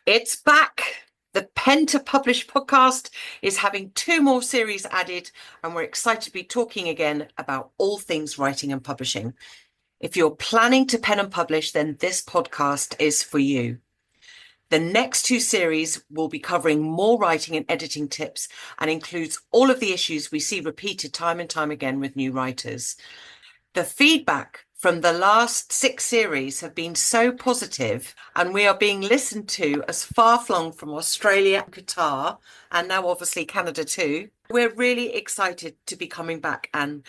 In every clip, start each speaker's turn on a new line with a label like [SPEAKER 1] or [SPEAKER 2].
[SPEAKER 1] It's back. The Pen to Publish podcast is having two more series added, and we're excited to be talking again about all things writing and publishing. If you're planning to pen and publish, then this podcast is for you. The next two series will be covering more writing and editing tips and includes all of the issues we see repeated time and time again with new writers. The feedback from the last six series have been so positive, and we are being listened to as far-flung from Australia and Qatar, and now obviously Canada too. We're really excited to be coming back and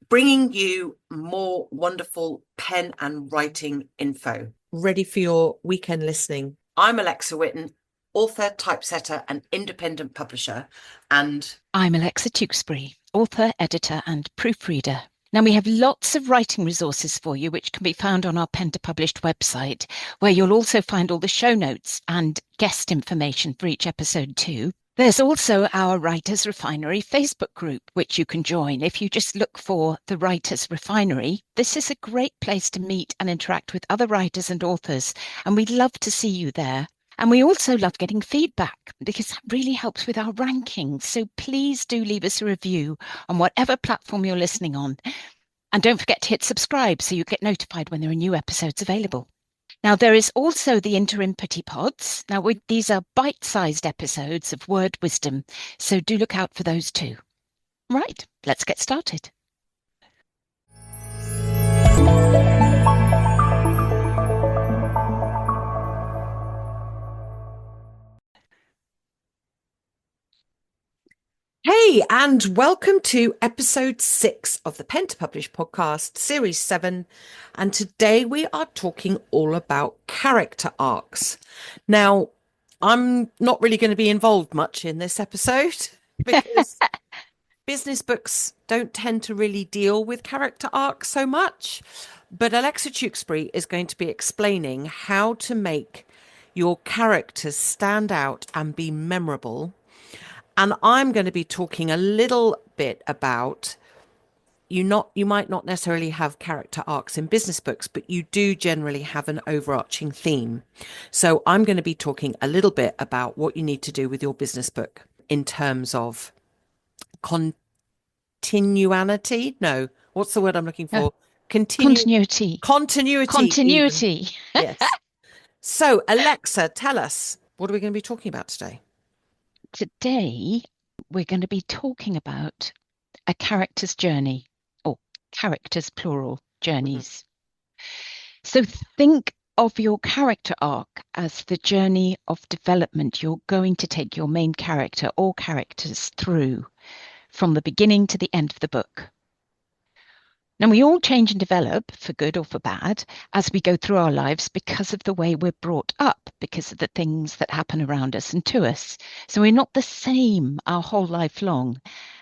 [SPEAKER 1] bringing you more wonderful pen and writing info. Ready for your weekend listening. I'm Alexa Whitten, author, typesetter, and independent publisher, and
[SPEAKER 2] I'm Alexa Tewkesbury, author, editor, and proofreader. Now, we have lots of writing resources for you, which can be found on our Pen to Published website, where you'll also find all the show notes and guest information for each episode too. There's also our Writers Refinery Facebook group, which you can join. If you just look for the Writers Refinery, this is a great place to meet and interact with other writers and authors, and we'd love to see you there. And we also love getting feedback because that really helps with our rankings. So please do leave us a review on whatever platform you're listening on. And don't forget to hit subscribe so you get notified when there are new episodes available. Now, there is also the interim putty pods. Now, these are bite-sized episodes of word wisdom, so do look out for those too. Right, let's get started.
[SPEAKER 1] hey, and welcome to episode 6 of the Pen to Publish podcast, series 7. And today we are talking all about character arcs. Now, I'm not really going to be involved much in this episode because business books don't tend to really deal with character arcs so much. But Alexa Tewkesbury is going to be explaining how to make your characters stand out and be memorable. And I'm going to be talking a little bit about you might not necessarily have character arcs in business books, but you do generally have an overarching theme. So I'm going to be talking a little bit about what you need to do with your business book in terms of continuity. No, what's the word I'm looking for?
[SPEAKER 2] Continuity.
[SPEAKER 1] Continuity.
[SPEAKER 2] Continuity.
[SPEAKER 1] Yes. So, Alexa, tell us, what are we going to be talking about today?
[SPEAKER 2] Today, we're going to be talking about a character's journey, or characters, plural, journeys. So think of your character arc as the journey of development you're going to take your main character or characters through from the beginning to the end of the book. Now, we all change and develop, for good or for bad, as we go through our lives because of the way we're brought up, because of the things that happen around us and to us. So we're not the same our whole life long.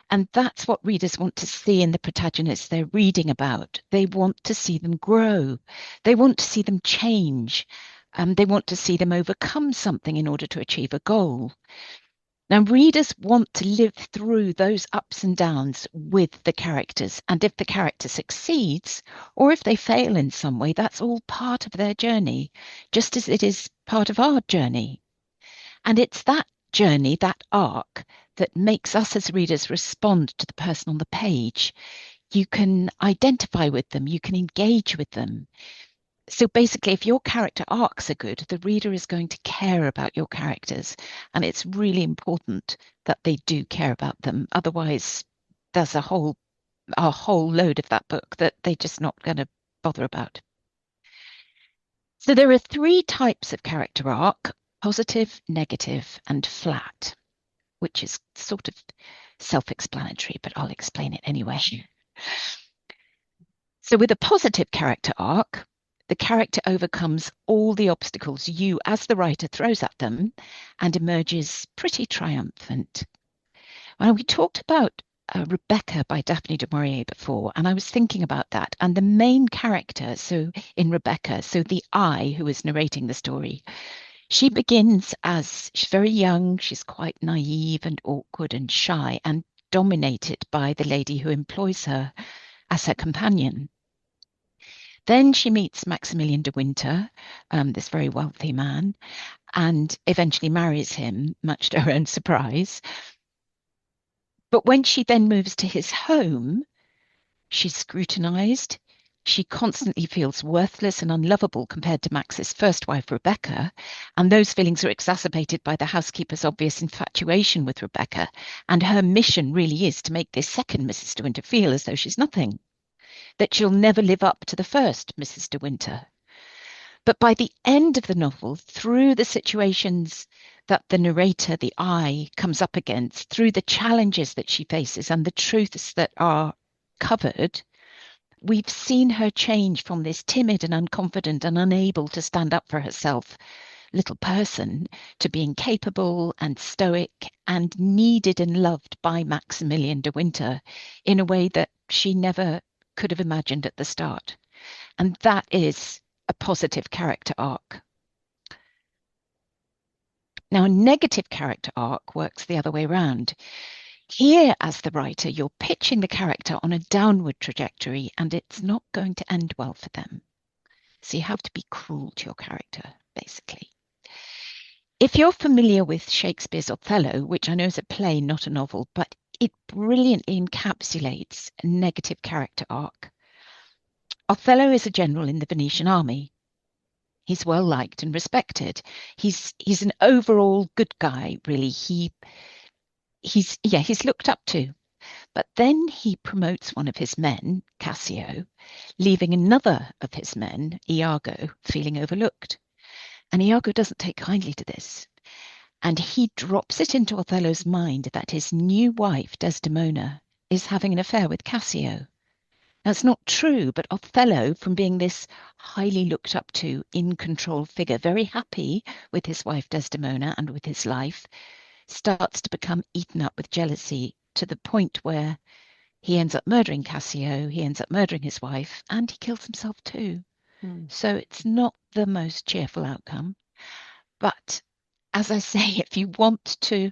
[SPEAKER 2] And that's what readers want to see in the protagonists they're reading about. They want to see them grow. They want to see them change. They want to see them overcome something in order to achieve a goal. Now, readers want to live through those ups and downs with the characters. And if the character succeeds, or if they fail in some way, that's all part of their journey, just as it is part of our journey. And it's that journey, that arc, that makes us as readers respond to the person on the page. You can identify with them, you can engage with them. So basically, if your character arcs are good, the reader is going to care about your characters. And it's really important that they do care about them. Otherwise, there's a whole load of that book that they're just not going to bother about. So there are 3 types of character arc: positive, negative, and flat, which is sort of self-explanatory, but I'll explain it anyway. So with a positive character arc, the character overcomes all the obstacles you, as the writer, throws at them and emerges pretty triumphant. Well, we talked about Rebecca by Daphne du Maurier before, and I was thinking about that. And the main character, so in Rebecca, so the I who is narrating the story, she begins as she's very young, she's quite naive and awkward and shy and dominated by the lady who employs her as her companion. Then she meets Maximilian de Winter, this very wealthy man, and eventually marries him, much to her own surprise. But when she then moves to his home, she's scrutinized. She constantly feels worthless and unlovable compared to Max's first wife, Rebecca. And those feelings are exacerbated by the housekeeper's obvious infatuation with Rebecca. And her mission really is to make this second Mrs. De Winter feel as though she's nothing, that she'll never live up to the first Mrs. De Winter. But by the end of the novel, through the situations that the narrator, the I, comes up against, through the challenges that she faces and the truths that are covered, we've seen her change from this timid and unconfident and unable to stand up for herself little person to being capable and stoic and needed and loved by Maximilian de Winter in a way that she never could have imagined at the start. And that is a positive character arc. Now, a negative character arc works the other way around. Here, as the writer, you're pitching the character on a downward trajectory and it's not going to end well for them. So you have to be cruel to your character, basically. If you're familiar with Shakespeare's Othello, which I know is a play, not a novel, but it brilliantly encapsulates a negative character arc. Othello is a general in the Venetian army. He's well liked and respected. He's an overall good guy, really. He's looked up to. But then he promotes one of his men, Cassio, leaving another of his men, Iago, feeling overlooked. And Iago doesn't take kindly to this. And he drops it into Othello's mind that his new wife, Desdemona, is having an affair with Cassio. That's not true, but Othello, from being this highly looked up to, in control figure, very happy with his wife Desdemona and with his life, starts to become eaten up with jealousy to the point where he ends up murdering Cassio, he ends up murdering his wife, and he kills himself too. So it's not the most cheerful outcome. But as I say, if you want to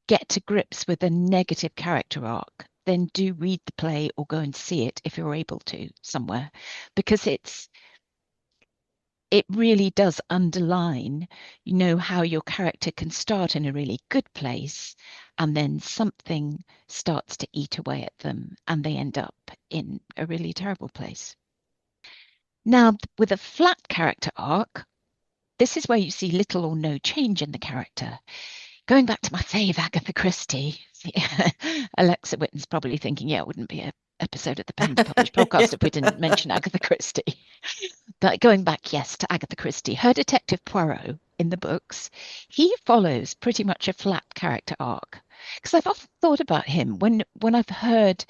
[SPEAKER 2] get to grips with a negative character arc, then do read the play or go and see it if you're able to somewhere, because it really does underline, how your character can start in a really good place and then something starts to eat away at them and they end up in a really terrible place. Now, with a flat character arc, this is where you see little or no change in the character. Going back to my fave, Agatha Christie, Alexa Whitten's probably thinking, yeah, it wouldn't be an episode of the Pen to Publish podcast if we didn't mention Agatha Christie. But going back, yes, to Agatha Christie, her detective Poirot in the books, he follows pretty much a flat character arc. Because I've often thought about him when I've heard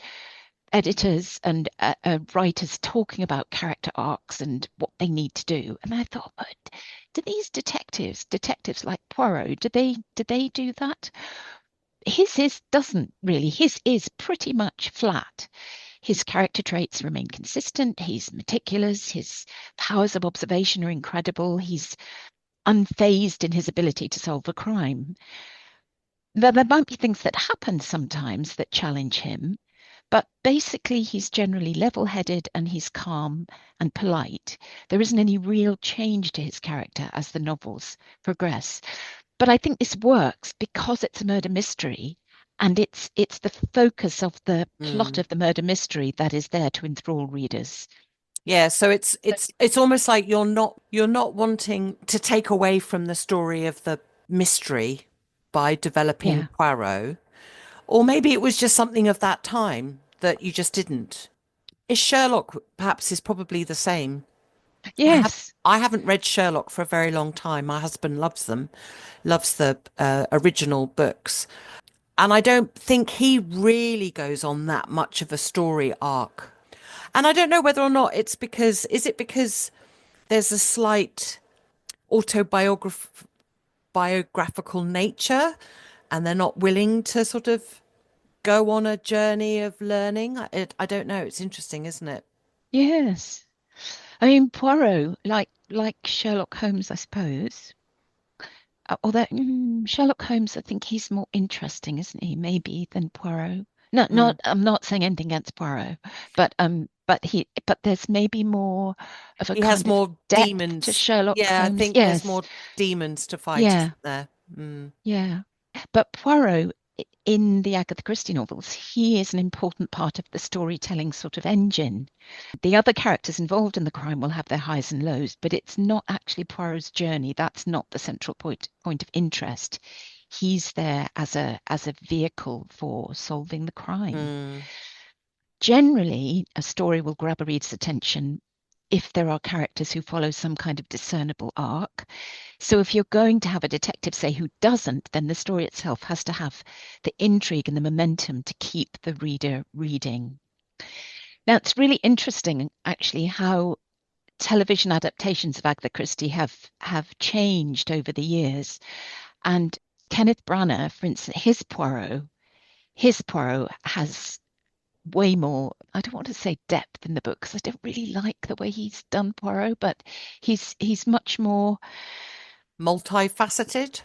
[SPEAKER 2] editors and writers talking about character arcs and what they need to do, and I thought, do these detectives like Poirot, do they do that? His doesn't really. His is pretty much flat. His character traits remain consistent. He's meticulous. His powers of observation are incredible. He's unfazed in his ability to solve a crime. There might be things that happen sometimes that challenge him, but basically he's generally level-headed and he's calm and polite. There isn't any real change to his character as the novels progress. But I think this works because it's a murder mystery and it's the focus of the plot of the murder mystery that is there to enthrall readers.
[SPEAKER 1] Yeah, so it's almost like you're not wanting to take away from the story of the mystery by developing
[SPEAKER 2] Yeah.
[SPEAKER 1] Poirot, or maybe it was just something of that time that you just didn't. Is Sherlock perhaps is probably the same.
[SPEAKER 2] Yes.
[SPEAKER 1] I haven't read Sherlock for a very long time. My husband loves them, loves the original books. And I don't think he really goes on that much of a story arc. And I don't know whether or not is it because there's a slight biographical nature and they're not willing to sort of go on a journey of learning? I don't know. It's interesting, isn't it?
[SPEAKER 2] Yes. I mean, Poirot, like Sherlock Holmes, I suppose. Although Sherlock Holmes, I think he's more interesting, isn't he? Maybe than Poirot. No,
[SPEAKER 1] Mm.
[SPEAKER 2] I'm not saying anything against Poirot, but but there's maybe more of a
[SPEAKER 1] He has
[SPEAKER 2] kind of
[SPEAKER 1] more
[SPEAKER 2] depth to
[SPEAKER 1] demons.
[SPEAKER 2] Sherlock
[SPEAKER 1] Yeah, I
[SPEAKER 2] Holmes.
[SPEAKER 1] think there's
[SPEAKER 2] Yes,
[SPEAKER 1] more demons to fight,
[SPEAKER 2] yeah,
[SPEAKER 1] isn't there? Mm.
[SPEAKER 2] yeah. But Poirot in the Agatha Christie novels, he is an important part of the storytelling sort of engine. The other characters involved in the crime will have their highs and lows, but it's not actually Poirot's journey. That's not the central point of interest. He's there as a vehicle for solving the crime.
[SPEAKER 1] Mm.
[SPEAKER 2] Generally, a story will grab a reader's attention if there are characters who follow some kind of discernible arc. So if you're going to have a detective, say, who doesn't, then the story itself has to have the intrigue and the momentum to keep the reader reading. Now, it's really interesting, actually, how television adaptations of Agatha Christie have changed over the years. And Kenneth Branagh, for instance, his Poirot has way more, I don't want to say depth in the book because I don't really like the way he's done Poirot, but he's much more,
[SPEAKER 1] Multifaceted.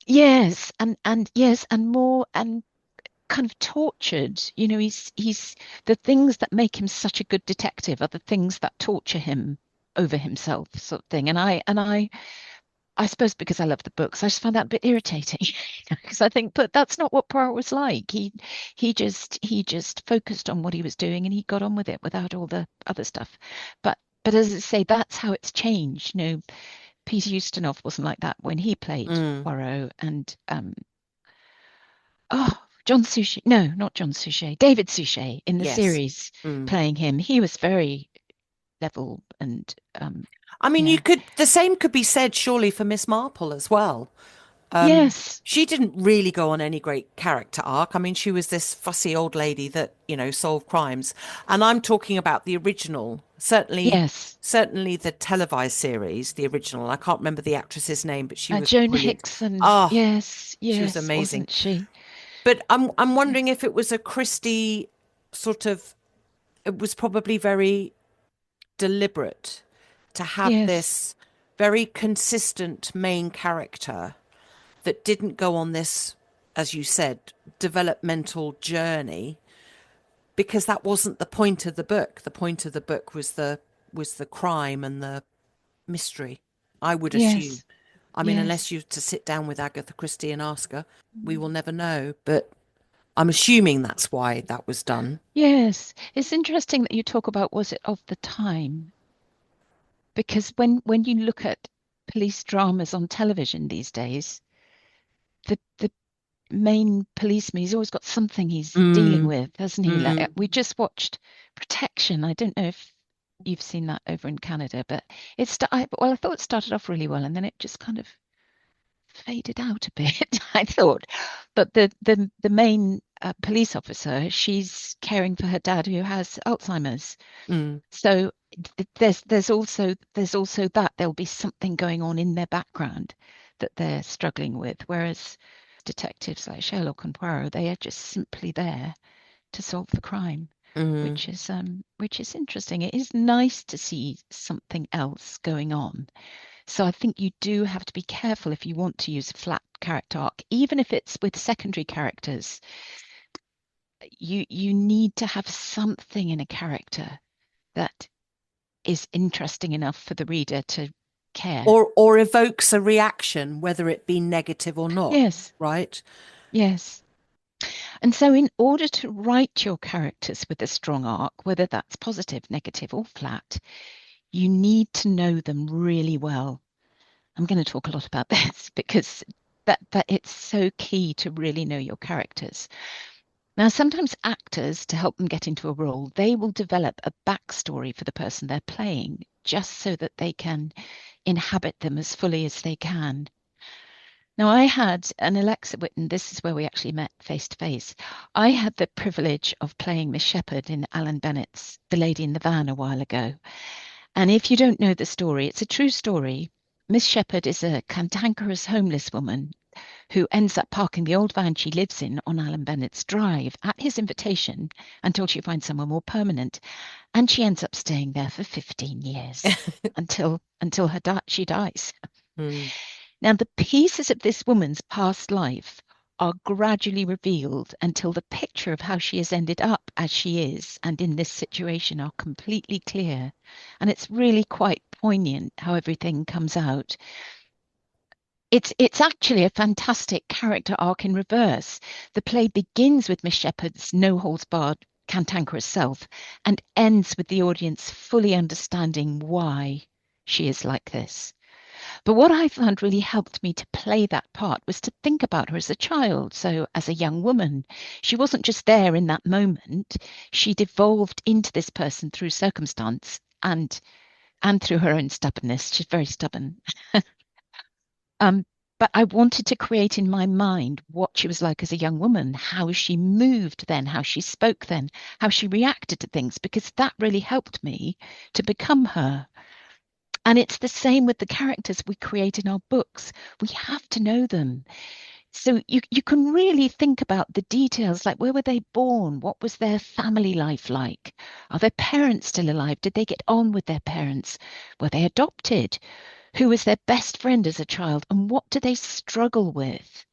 [SPEAKER 2] yes, and yes, and more and kind of tortured. You know, he's the things that make him such a good detective are the things that torture him over himself, sort of thing. And I suppose because I love the books, I just find that a bit irritating because I think, but that's not what Poirot was like. He just focused on what he was doing and he got on with it without all the other stuff. But as I say, that's how it's changed. You know, Peter Ustinov wasn't like that when he played
[SPEAKER 1] Mm.
[SPEAKER 2] Poirot, and John Suchet, no, not John Suchet, David Suchet in the
[SPEAKER 1] Yes.
[SPEAKER 2] series
[SPEAKER 1] Mm.
[SPEAKER 2] playing him. He was very level and
[SPEAKER 1] I mean,
[SPEAKER 2] yeah,
[SPEAKER 1] the same could be said surely for Miss Marple as well.
[SPEAKER 2] yes,
[SPEAKER 1] She didn't really go on any great character arc. I mean, she was this fussy old lady that, solved crimes. And I'm talking about the original,
[SPEAKER 2] yes.
[SPEAKER 1] certainly the televised series, the original. I can't remember the actress's name, but she was
[SPEAKER 2] Joan
[SPEAKER 1] brilliant.
[SPEAKER 2] Hickson,
[SPEAKER 1] Oh,
[SPEAKER 2] yes,
[SPEAKER 1] she was
[SPEAKER 2] yes,
[SPEAKER 1] amazing.
[SPEAKER 2] wasn't she?
[SPEAKER 1] But I'm wondering
[SPEAKER 2] Yes,
[SPEAKER 1] if it was a Christie sort of, it was probably very deliberate to have
[SPEAKER 2] yes,
[SPEAKER 1] this very consistent main character that didn't go on this, as you said, developmental journey, because that wasn't the point of the book. The point of the book was the crime and the mystery, I would assume.
[SPEAKER 2] yes,
[SPEAKER 1] I mean, unless
[SPEAKER 2] yes,
[SPEAKER 1] you to sit down with Agatha Christie and ask her, we will never know. But I'm assuming that's why that was done.
[SPEAKER 2] yes. It's interesting that you talk about was it of the time, because when you look at police dramas on television these days, the main policeman, he's always got something he's dealing
[SPEAKER 1] Mm,
[SPEAKER 2] with, hasn't he? Like
[SPEAKER 1] mm,
[SPEAKER 2] we just watched Protection. I don't know if you've seen that over in Canada, but well, I thought it started off really well, and then it just kind of faded out a bit, I thought. But the main police officer, she's caring for her dad who has Alzheimer's.
[SPEAKER 1] mm,
[SPEAKER 2] So there's also that there'll be something going on in their background that they're struggling with, whereas detectives like Sherlock and Poirot, they are just simply there to solve the crime,
[SPEAKER 1] mm.
[SPEAKER 2] which is interesting. It is nice to see something else going on. So I think you do have to be careful if you want to use a flat character arc, even if it's with secondary characters. You need to have something in a character that is interesting enough for the reader to care.
[SPEAKER 1] Or evokes a reaction, whether it be negative or not,
[SPEAKER 2] Yes,
[SPEAKER 1] right?
[SPEAKER 2] yes. And so, in order to write your characters with a strong arc, whether that's positive, negative, or flat, you need to know them really well. I'm going to talk a lot about this because that it's so key to really know your characters. Now, sometimes actors, to help them get into a role, they will develop a backstory for the person they're playing, just so that they can inhabit them as fully as they can. Now, I had an Alexa Whitten, this is where we actually met face to face. I had the privilege of playing Miss Shepherd in Alan Bennett's The Lady in the Van a while ago. And if you don't know the story, it's a true story. Miss Shepherd is a cantankerous homeless woman who ends up parking the old van she lives in on Alan Bennett's drive at his invitation until she finds somewhere more permanent. And she ends up staying there for 15 years until she dies.
[SPEAKER 1] Mm,
[SPEAKER 2] Now, the pieces of this woman's past life are gradually revealed until the picture of how she has ended up as she is and in this situation are completely clear. And it's really quite poignant how everything comes out. It's actually a fantastic character arc in reverse. The play begins with Miss Shepherd's no holds barred cantankerous self and ends with the audience fully understanding why she is like this. But what I found really helped me to play that part was to think about her as a child. So, as a young woman, she wasn't just there in that moment. She'd evolved into this person through circumstance and through her own stubbornness. She's very stubborn. Um, but I wanted to create in my mind what she was like as a young woman, how she moved then, how she spoke then, how she reacted to things, because that really helped me to become her. And it's the same with the characters we create in our books. We have to know them. So you can really think about the details, like where were they born? What was their family life like? Are their parents still alive? Did they get on with their parents? Were they adopted? Who was their best friend as a child? And what do they struggle with?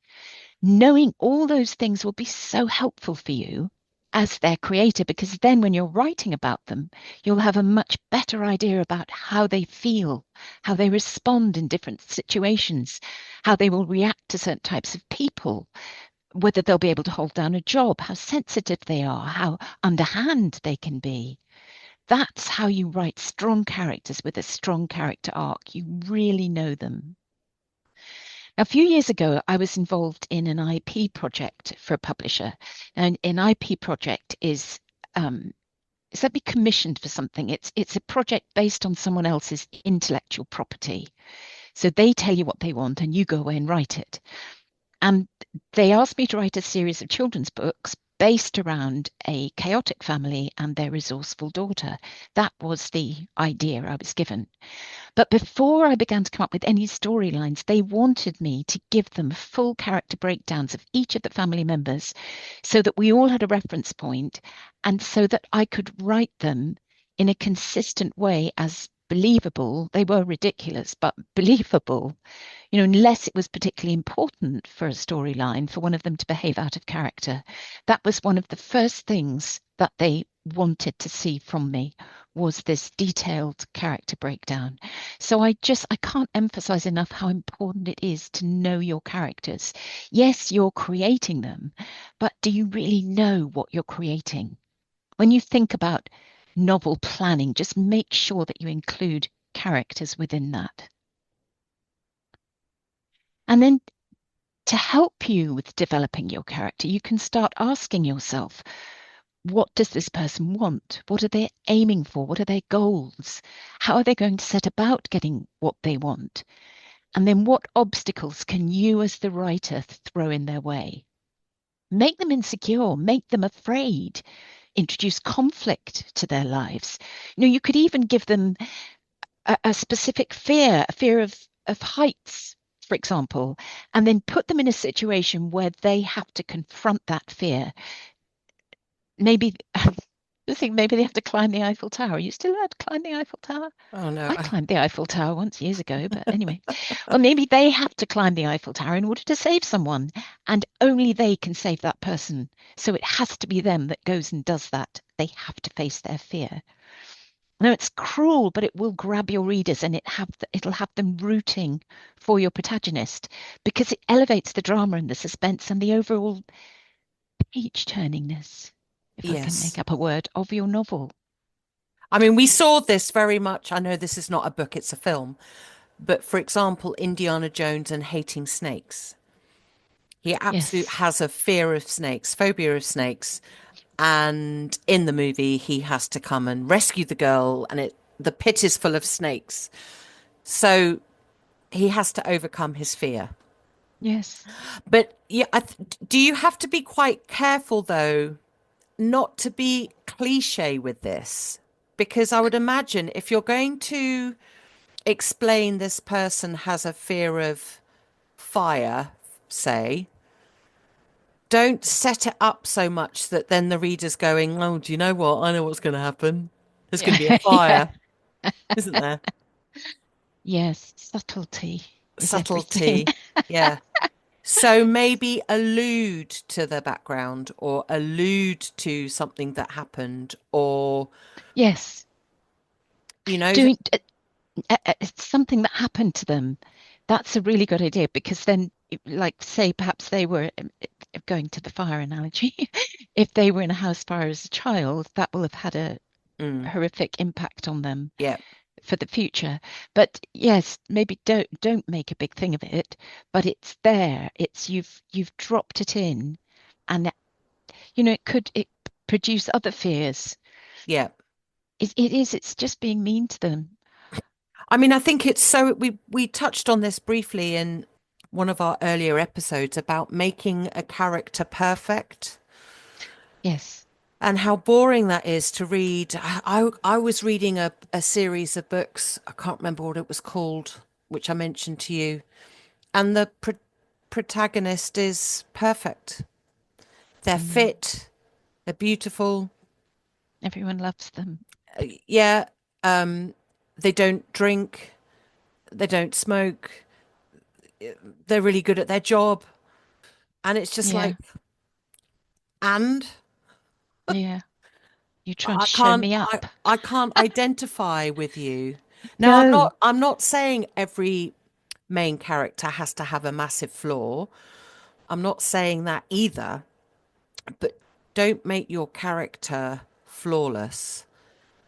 [SPEAKER 2] Knowing all those things will be so helpful for you as their creator, because then when you're writing about them, you'll have a much better idea about how they feel, how they respond in different situations, how they will react to certain types of people, whether they'll be able to hold down a job, how sensitive they are, how underhand they can be. That's how you write strong characters with a strong character arc. You really know them. A few years ago, I was involved in an IP project for a publisher. And an IP project is it's like be commissioned for something. It's a project based on someone else's intellectual property. So they tell you what they want, and you go away and write it. And they asked me to write a series of children's books based around a chaotic family and their resourceful daughter. That was the idea I was given. But before I began to come up with any storylines, they wanted me to give them full character breakdowns of each of the family members so that we all had a reference point and so that I could write them in a consistent way as believable. They were ridiculous, but believable, unless it was particularly important for a storyline for one of them to behave out of character. That was one of the first things that they wanted to see from me was this detailed character breakdown. So I can't emphasize enough how important it is to know your characters. Yes, you're creating them, but do you really know what you're creating? When you think about novel planning, just make sure that you include characters within that. And then to help you with developing your character, you can start asking yourself, what does this person want? What are they aiming for? What are their goals? How are they going to set about getting what they want? And then what obstacles can you as the writer throw in their way? Make them insecure, make them afraid, introduce conflict to their lives. You could even give them a specific fear, a fear of heights, for example, and then put them in a situation where they have to confront that fear. Maybe I think maybe they have to climb the Eiffel Tower. Are you still allowed to climb the Eiffel Tower?
[SPEAKER 1] Oh no.
[SPEAKER 2] I climbed the Eiffel Tower once years ago, but anyway. Well, maybe they have to climb the Eiffel Tower in order to save someone, and only they can save that person. So it has to be them that goes and does that. They have to face their fear. No, it's cruel, but it will grab your readers and it'll have them rooting for your protagonist because it elevates the drama and the suspense and the overall page turningness, if I can make
[SPEAKER 1] Yes.
[SPEAKER 2] up a word, of your novel.
[SPEAKER 1] I mean, we saw this very much. I know this is not a book, it's a film. But for example, Indiana Jones and Hating Snakes. He absolutely
[SPEAKER 2] Yes.
[SPEAKER 1] has a fear of snakes, phobia of snakes. And in the movie, he has to come and rescue the girl, and the pit is full of snakes. So he has to overcome his fear.
[SPEAKER 2] Yes.
[SPEAKER 1] But yeah, do you have to be quite careful though, not to be cliche with this? Because I would imagine if you're going to explain this person has a fear of fire, say, don't set it up so much that then the reader's going, oh, do you know what? I know what's going to happen. There's going to be a
[SPEAKER 2] Yeah. Yeah.
[SPEAKER 1] fire, isn't there?
[SPEAKER 2] Yes. Subtlety is everything.
[SPEAKER 1] Subtlety. Yeah. So maybe allude to the background or allude to something that happened or,
[SPEAKER 2] Yes,
[SPEAKER 1] you know,
[SPEAKER 2] doing it's something that happened to them. That's a really good idea because then, like, say, perhaps they were going to the fire analogy. If they were in a house fire as a child, that will have had a
[SPEAKER 1] mm,
[SPEAKER 2] horrific impact on them
[SPEAKER 1] yeah,
[SPEAKER 2] for the future. But yes, maybe don't make a big thing of it, but it's there. It's you've dropped it in, and it produce other fears.
[SPEAKER 1] yeah.
[SPEAKER 2] It's just being mean to them.
[SPEAKER 1] I mean, I think it's so we touched on this briefly in one of our earlier episodes about making a character perfect
[SPEAKER 2] Yes.
[SPEAKER 1] and how boring that is to read. I was reading a series of books. I can't remember what it was called, which I mentioned to you. And the protagonist is perfect. They're
[SPEAKER 2] Mm.
[SPEAKER 1] fit, they're beautiful.
[SPEAKER 2] Everyone loves them.
[SPEAKER 1] Yeah, um, they don't drink, they don't smoke, they're really good at their job. And it's just
[SPEAKER 2] Yeah.
[SPEAKER 1] like, and
[SPEAKER 2] Yeah. You're trying to
[SPEAKER 1] I
[SPEAKER 2] show
[SPEAKER 1] can't
[SPEAKER 2] me
[SPEAKER 1] I
[SPEAKER 2] up.
[SPEAKER 1] I can't identify with you. Now
[SPEAKER 2] No.
[SPEAKER 1] I'm not saying every main character has to have a massive flaw. I'm not saying that either, but don't make your character flawless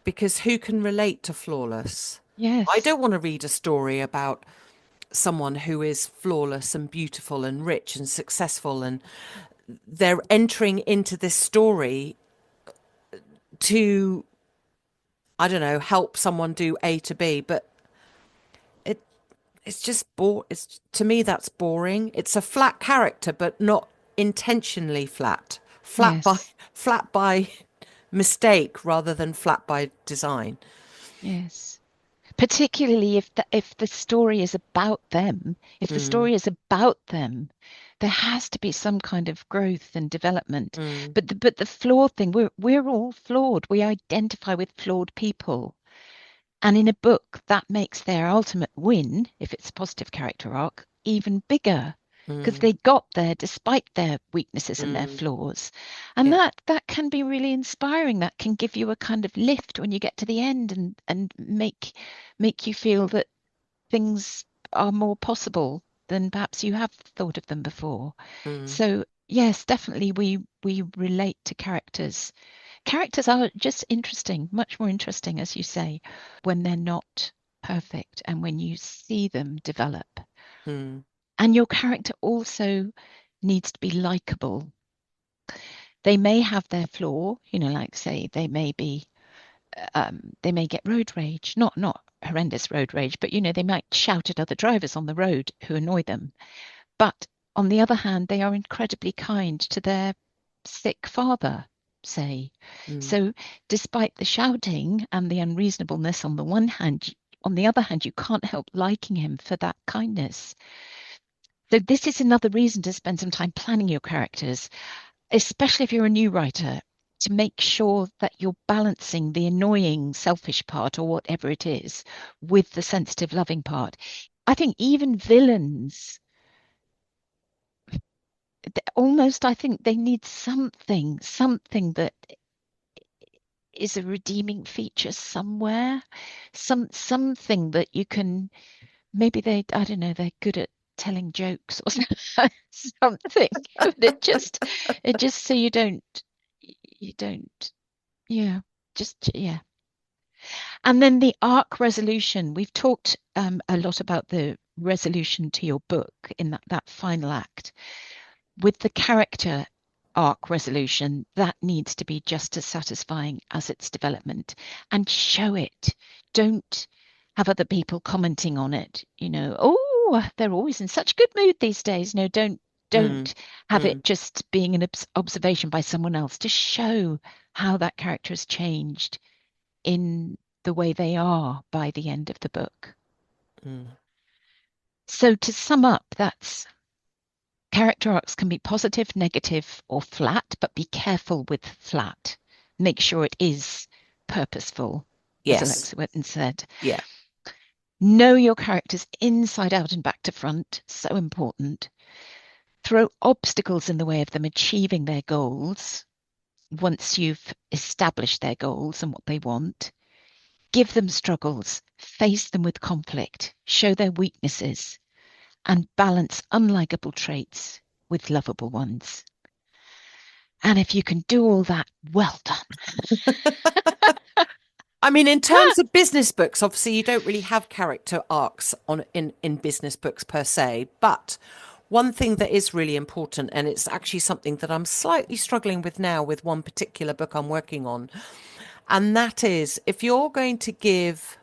[SPEAKER 1] because who can relate to flawless? I
[SPEAKER 2] Yes.
[SPEAKER 1] don't want to read a story about someone who is flawless and beautiful and rich and successful and they're entering into this story to, I don't know, help someone do A to B, but it it's just it's to me that's boring. It's a flat character but not intentionally flat.
[SPEAKER 2] Yes.
[SPEAKER 1] Flat by mistake rather than flat by design.
[SPEAKER 2] Yes. Particularly if the story is about them, if the
[SPEAKER 1] Mm,
[SPEAKER 2] story is about them, there has to be some kind of growth and development.
[SPEAKER 1] mm,
[SPEAKER 2] But the flawed thing, we're all flawed. We identify with flawed people. And in a book, that makes their ultimate win, if it's a positive character arc, even bigger because
[SPEAKER 1] mm,
[SPEAKER 2] they got there despite their weaknesses and their
[SPEAKER 1] mm.
[SPEAKER 2] flaws. And
[SPEAKER 1] Yeah.
[SPEAKER 2] that can be really inspiring. That can give you a kind of lift when you get to the end and make you feel that things are more possible than perhaps you have thought of them before.
[SPEAKER 1] Mm,
[SPEAKER 2] So yes, definitely we relate to characters. Characters are just interesting, much more interesting, as you say, when they're not perfect and when you see them develop.
[SPEAKER 1] mm,
[SPEAKER 2] And your character also needs to be likable. They may have their flaw, like say they may get road rage, not horrendous road rage, but they might shout at other drivers on the road who annoy them. But on the other hand, they are incredibly kind to their sick father, say.
[SPEAKER 1] mm,
[SPEAKER 2] So, despite the shouting and the unreasonableness on the one hand, on the other hand, you can't help liking him for that kindness. So, this is another reason to spend some time planning your characters, especially if you're a new writer, to make sure that you're balancing the annoying, selfish part or whatever it is with the sensitive, loving part. I think even villains almost I think they need something that is a redeeming feature somewhere, something that you can maybe I don't know, they're good at telling jokes or something. But it just so you don't yeah, just yeah. And then the arc resolution. We've talked a lot about the resolution to your book in that final act. With the character arc resolution, that needs to be just as satisfying as its development and show it. Don't have other people commenting on it, oh, they're always in such a good mood these days. No,
[SPEAKER 1] mm,
[SPEAKER 2] don't have it
[SPEAKER 1] mm,
[SPEAKER 2] just being an observation by someone else to show how that character has changed in the way they are by the end of the book.
[SPEAKER 1] mm.
[SPEAKER 2] So to sum up, that's character arcs can be positive, negative, or flat, but be careful with flat. Make sure it is purposeful, as
[SPEAKER 1] Yes.
[SPEAKER 2] Alexa Whitten said.
[SPEAKER 1] Yeah.
[SPEAKER 2] Know your characters inside out and back to front. So important. throw obstacles in the way of them achieving their goals once you've established their goals and what they want. Give them struggles, face them with conflict, show their weaknesses, and balance unlikable traits with lovable ones. And if you can do all that, well done.
[SPEAKER 1] I mean, in terms of business books, obviously you don't really have character arcs on in business books per se, but one thing that is really important, and it's actually something that I'm slightly struggling with now with one particular book I'm working on, and that is if you're going to give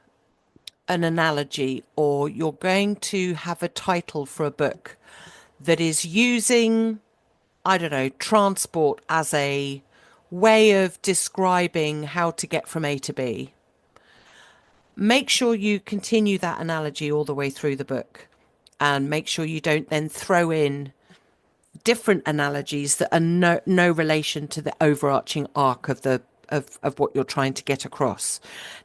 [SPEAKER 1] an analogy or you're going to have a title for a book that is using, I don't know, transport as a way of describing how to get from A to B, make sure you continue that analogy all the way through the book and make sure you don't then throw in different analogies that are no relation to the overarching arc of the of what you're trying to get across.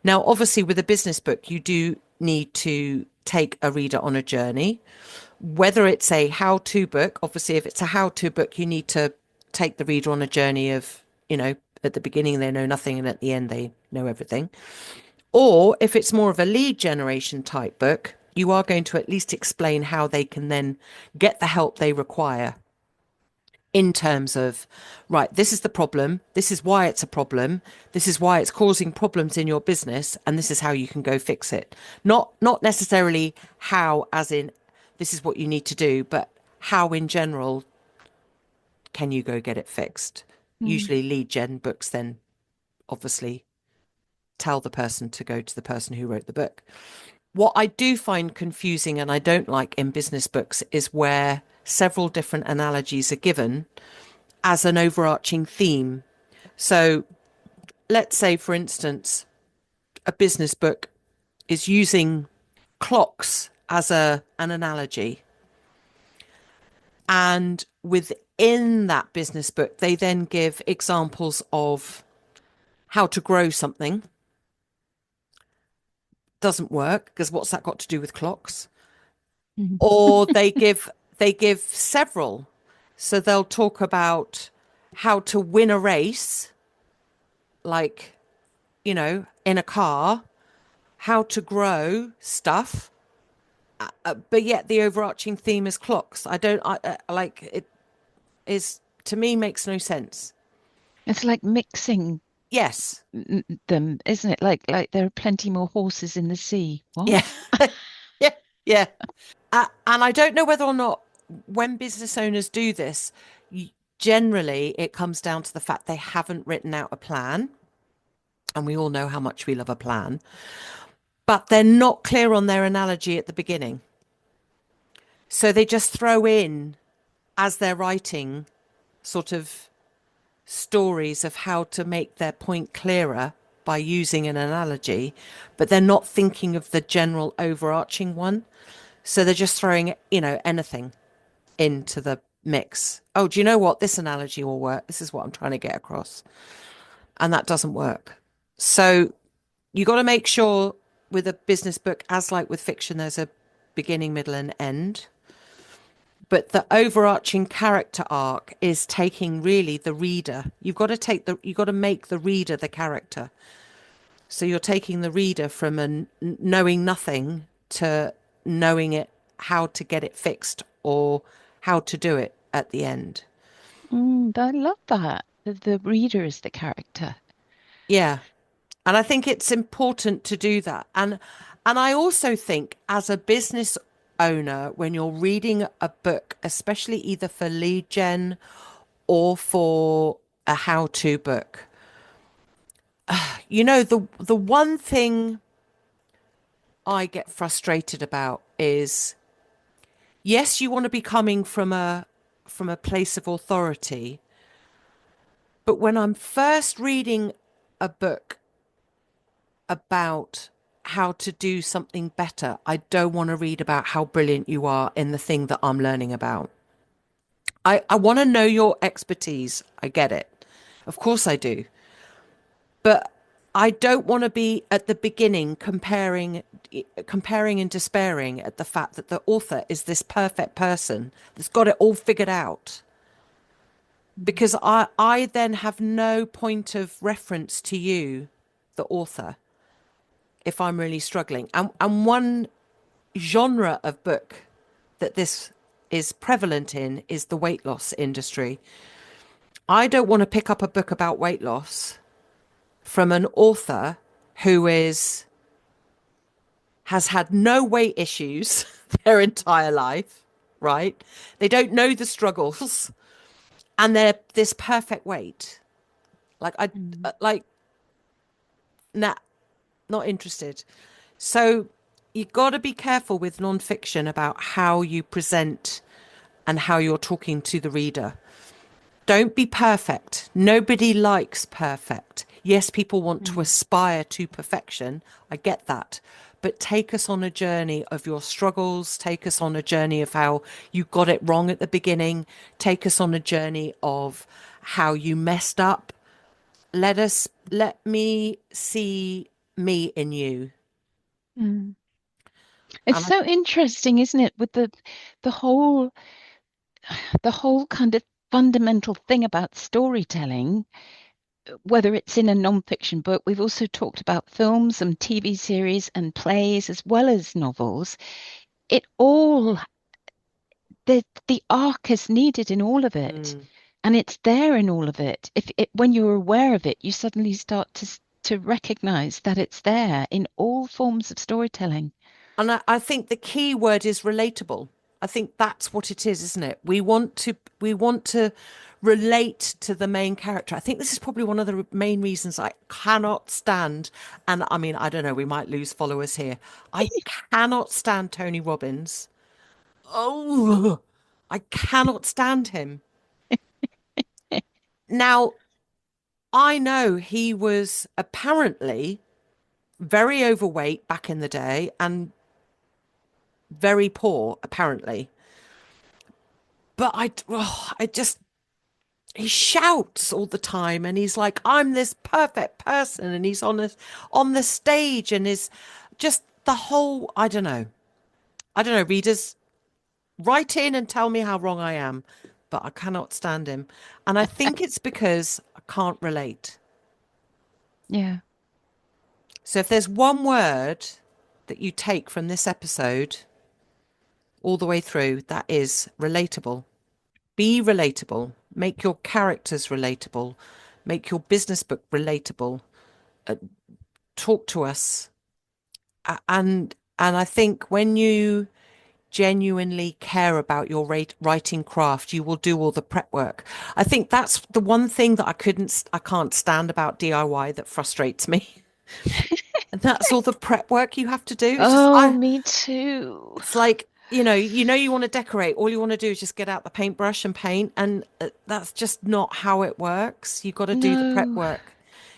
[SPEAKER 1] Now, obviously, with a business book, you do need to take a reader on a journey. Whether it's a how-to book, obviously, if it's a how-to book, you need to take the reader on a journey of, at the beginning they know nothing and at the end they know everything. Or if it's more of a lead generation type book, you are going to at least explain how they can then get the help they require in terms of, right, this is the problem, this is why it's a problem, this is why it's causing problems in your business, and this is how you can go fix it. Not necessarily how as in this is what you need to do, but how in general can you go get it fixed.
[SPEAKER 2] Mm.
[SPEAKER 1] Usually lead gen books then obviously tell the person to go to the person who wrote the book. What I do find confusing and I don't like in business books is where several different analogies are given as an overarching theme. So let's say, for instance, a business book is using clocks as an analogy. And within that business book, they then give examples of how to grow something. Doesn't work because what's that got to do with clocks?
[SPEAKER 2] Mm.
[SPEAKER 1] Or they give several. So they'll talk about how to win a race, like, in a car, how to grow stuff, but yet the overarching theme is clocks. I don't I like it is to me makes no sense.
[SPEAKER 2] It's like mixing
[SPEAKER 1] Yes.
[SPEAKER 2] them, isn't it? Like there are plenty more horses in the sea.
[SPEAKER 1] Yeah.
[SPEAKER 2] What?
[SPEAKER 1] Yeah. Yeah. And I don't know whether or not when business owners do this, generally it comes down to the fact they haven't written out a plan. And we all know how much we love a plan, but they're not clear on their analogy at the beginning. So they just throw in, as they're writing, sort of stories of how to make their point clearer by using an analogy, but they're not thinking of the general overarching one. So they're just throwing, anything into the mix. Oh, do you know what? This analogy will work. This is what I'm trying to get across. And that doesn't work. So you got to make sure with a business book, as like with fiction, there's a beginning, middle, and end. But the overarching character arc is taking really the reader. You've got to make the reader the character. So you're taking the reader from knowing nothing to knowing it, how to get it fixed or how to do it at the end.
[SPEAKER 2] I love that. The reader is the character.
[SPEAKER 1] Yeah. And I think it's important to do that. And I also think as a business owner, when you're reading a book, especially either for lead gen or for a how-to book, the one thing I get frustrated about is yes, you want to be coming from a place of authority, but when I'm first reading a book about how to do something better, I don't want to read about how brilliant you are in the thing that I'm learning about. I want to know your expertise. I get it. Of course I do. But I don't want to be at the beginning comparing and despairing at the fact that the author is this perfect person that's got it all figured out.
[SPEAKER 2] Mm.
[SPEAKER 1] Because I then have no point of reference to you, the author, if I'm really struggling. And one genre of book that this is prevalent in is the weight loss industry. I don't want to pick up a book about weight loss from an author who is has had no weight issues their entire life, right? They don't know the struggles and they're this perfect weight. Like I
[SPEAKER 2] Mm.
[SPEAKER 1] like nah, not interested. So you've got to be careful with nonfiction about how you present and how you're talking to the reader. Don't be perfect. Nobody likes perfect. Yes, people want to
[SPEAKER 2] Mm.
[SPEAKER 1] aspire to perfection. I get that. But take us on a journey of your struggles. Take us on a journey of how you got it wrong at the beginning. Take us on a journey of how you messed up. Let me see me in you.
[SPEAKER 2] Mm. It's
[SPEAKER 1] And I,
[SPEAKER 2] so interesting, isn't it, with the whole kind of fundamental thing about storytelling, whether it's in a non-fiction book, we've also talked about films and TV series and plays as well as novels. It all the arc is needed in all of it,
[SPEAKER 1] mm.
[SPEAKER 2] and it's there in all of it. If it when you're aware of it, you suddenly start to recognize that it's there in all forms of storytelling.
[SPEAKER 1] And I think the key word is relatable. I think that's what it is, isn't it? We want to relate to the main character. I think this is probably one of the main reasons I cannot stand, and I mean, I don't know, we might lose followers here. I cannot stand Tony Robbins. Oh, I cannot stand him. Now, I know he was apparently very overweight back in the day and very poor, apparently. But I just, he shouts all the time and he's like, I'm this perfect person. And he's on the stage and is just the whole, I don't know, readers, write in and tell me how wrong I am, but I cannot stand him. And I think it's because I can't relate.
[SPEAKER 2] Yeah.
[SPEAKER 1] So if there's one word that you take from this episode all the way through, that is relatable. Be relatable. Make your characters relatable. Make your business book relatable. Talk to us. And I think when you genuinely care about your writing craft, you will do all the prep work. I think that's the one thing that I can't stand about DIY that frustrates me. And that's all the prep work you have to do.
[SPEAKER 2] Oh, me too.
[SPEAKER 1] It's like, you want to decorate. All you want to do is just get out the paintbrush and paint. And that's just not how it works. You got to do the prep
[SPEAKER 2] No,
[SPEAKER 1] work.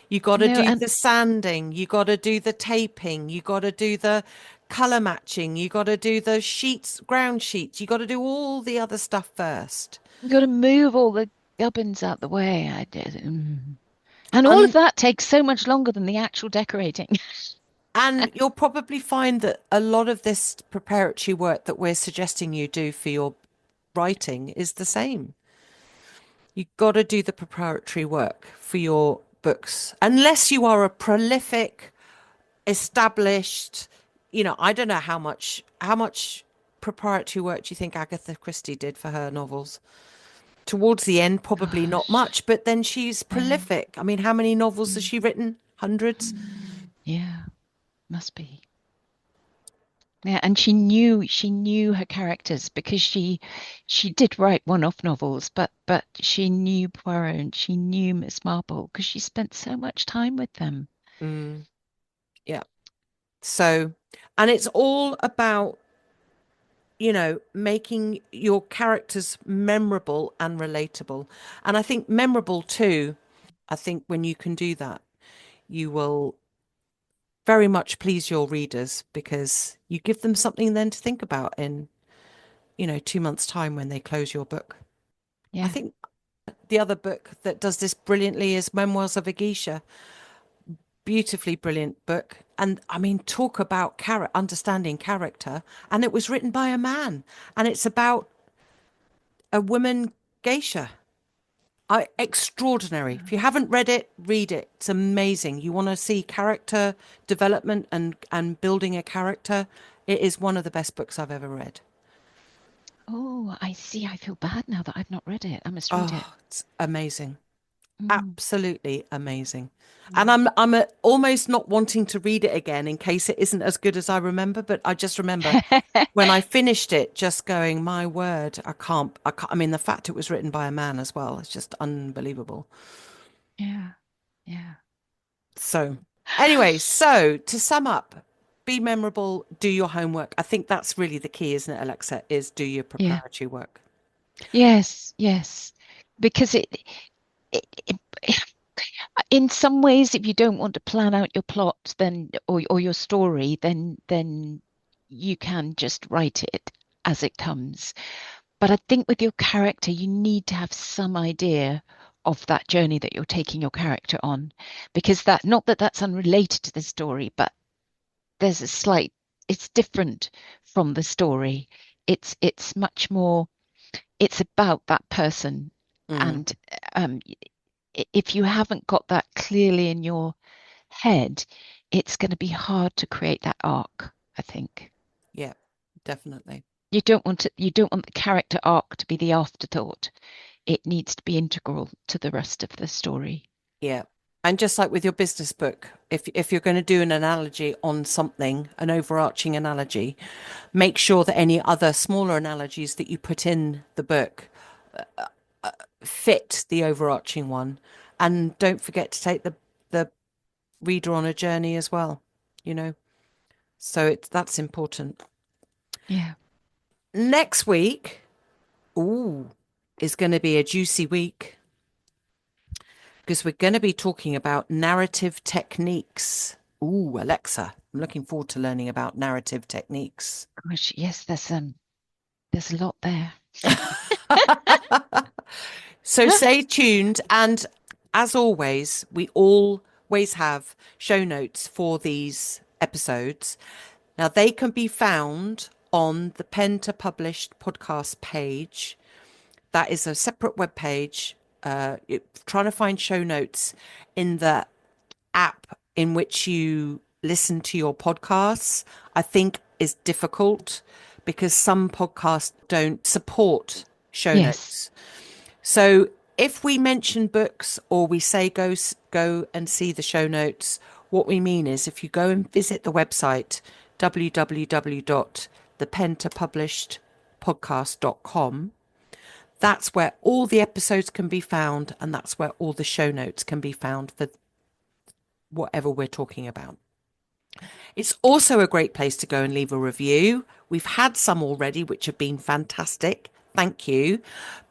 [SPEAKER 1] You got to
[SPEAKER 2] no,
[SPEAKER 1] do
[SPEAKER 2] and
[SPEAKER 1] the sanding. You got to do the taping. You got to do the color matching. You got to do the sheets, ground sheets. You got to do all the other stuff first.
[SPEAKER 2] you got to move all the gubbins out the way. I did. Mm. And all of
[SPEAKER 1] And
[SPEAKER 2] that takes so much longer than the actual decorating.
[SPEAKER 1] and you'll probably find that a lot of this preparatory work that we're suggesting you do for your writing is the same. You got to do the preparatory work for your books, unless you are a prolific, established, I don't know how much preparatory work do you think Agatha Christie did for her novels? Towards the end, probably not
[SPEAKER 2] Gosh.
[SPEAKER 1] much, but then she's
[SPEAKER 2] Um,
[SPEAKER 1] prolific. I mean, how many novels has
[SPEAKER 2] mm,
[SPEAKER 1] she written? Hundreds.
[SPEAKER 2] yeah, must be. Yeah, and she knew her characters because she did write one-off novels, but she knew Poirot and she knew Miss Marple because she spent so much time with them.
[SPEAKER 1] Mm, yeah. So, and it's all about, making your characters memorable and relatable. And I think memorable too, I think when you can do that, you will very much please your readers because you give them something then to think about in, 2 months' time when they close your book. I
[SPEAKER 2] Yeah.
[SPEAKER 1] think the other book that does this brilliantly is Memoirs of a Geisha. beautifully brilliant book. And I mean, talk about understanding character. And it was written by a man. And it's about a woman geisha. Extraordinary. If you haven't read it, read it. It's amazing. You want to see character development and building a character. It is one of the best books I've ever read.
[SPEAKER 2] Oh, I see. I feel bad now that I've not read it. I must read it.
[SPEAKER 1] Oh, it's amazing.
[SPEAKER 2] Mm.
[SPEAKER 1] Absolutely amazing. And
[SPEAKER 2] Mm.
[SPEAKER 1] almost not wanting to read it again in case it isn't as good as I remember, but I just remember when I finished it just going, my word, I can't. I mean, the fact it was written by a man as well, it's just unbelievable.
[SPEAKER 2] Yeah, yeah.
[SPEAKER 1] So, anyway, so to sum up, be memorable, do your homework. I think that's really the key, isn't it, Alexa, is do your
[SPEAKER 2] Yeah.
[SPEAKER 1] preparatory work.
[SPEAKER 2] Yes, yes. Because it in some ways, if you don't want to plan out your plot, then or your story, then you can just write it as it comes. But I think with your character, you need to have some idea of that journey that you're taking your character on, because that not that that's unrelated to the story, but there's a slight, it's different from the story. It's much more, it's about that person.
[SPEAKER 1] Mm,
[SPEAKER 2] And um, if you haven't got that clearly in your head, it's going to be hard to create that arc, I think.
[SPEAKER 1] yeah, definitely.
[SPEAKER 2] You don't want the character arc to be the afterthought. It needs to be integral to the rest of the story.
[SPEAKER 1] Yeah. And just like with your business book, if you're going to do an analogy on something, an overarching analogy, make sure that any other smaller analogies that you put in the book fit the overarching one. And don't forget to take the reader on a journey as well, you know. So that's important.
[SPEAKER 2] Yeah.
[SPEAKER 1] Next week, ooh, is going to be a juicy week because we're going to be talking about narrative techniques. Ooh, Alexa, I'm looking forward to learning about narrative techniques.
[SPEAKER 2] Gosh, yes, there's a lot there.
[SPEAKER 1] So stay tuned. And as always, we always have show notes for these episodes. Now, they can be found on the Pen to Published podcast page. That is a separate web page. Trying to find show notes in the app in which you listen to your podcasts, I think is difficult because some podcasts don't support show
[SPEAKER 2] Yes,
[SPEAKER 1] notes. So if we mention books or we say go and see the show notes, what we mean is if you go and visit the website www.thepentopublishedpodcast.com, that's where all the episodes can be found and that's where all the show notes can be found for whatever we're talking about. It's also a great place to go and leave a review. We've had some already, which have been fantastic. Thank you.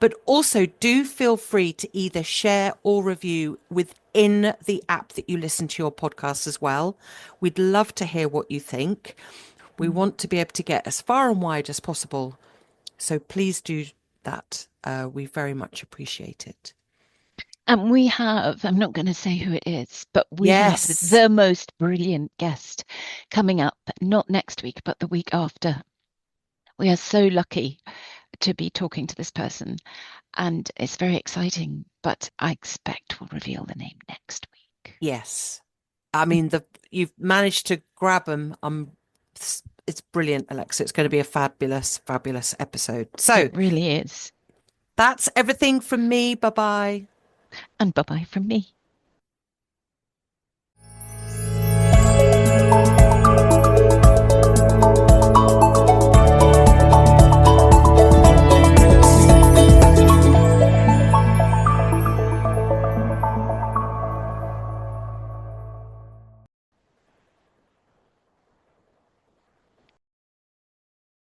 [SPEAKER 1] But also do feel free to either share or review within the app that you listen to your podcast as well. We'd love to hear what you think. We want to be able to get as far and wide as possible. So please do that. We very much appreciate it.
[SPEAKER 2] and we have, I'm not going to say who it is, but we have
[SPEAKER 1] Yes.
[SPEAKER 2] the most brilliant guest coming up, not next week, but the week after. We are so lucky to be talking to this person, and it's very exciting, but I expect we'll reveal the name next week.
[SPEAKER 1] Yes. I mean, you've managed to grab them. It's brilliant, Alexa. It's going to be a fabulous, fabulous episode.
[SPEAKER 2] It
[SPEAKER 1] So
[SPEAKER 2] really is.
[SPEAKER 1] that's everything from me. Bye bye.
[SPEAKER 2] And bye bye from me.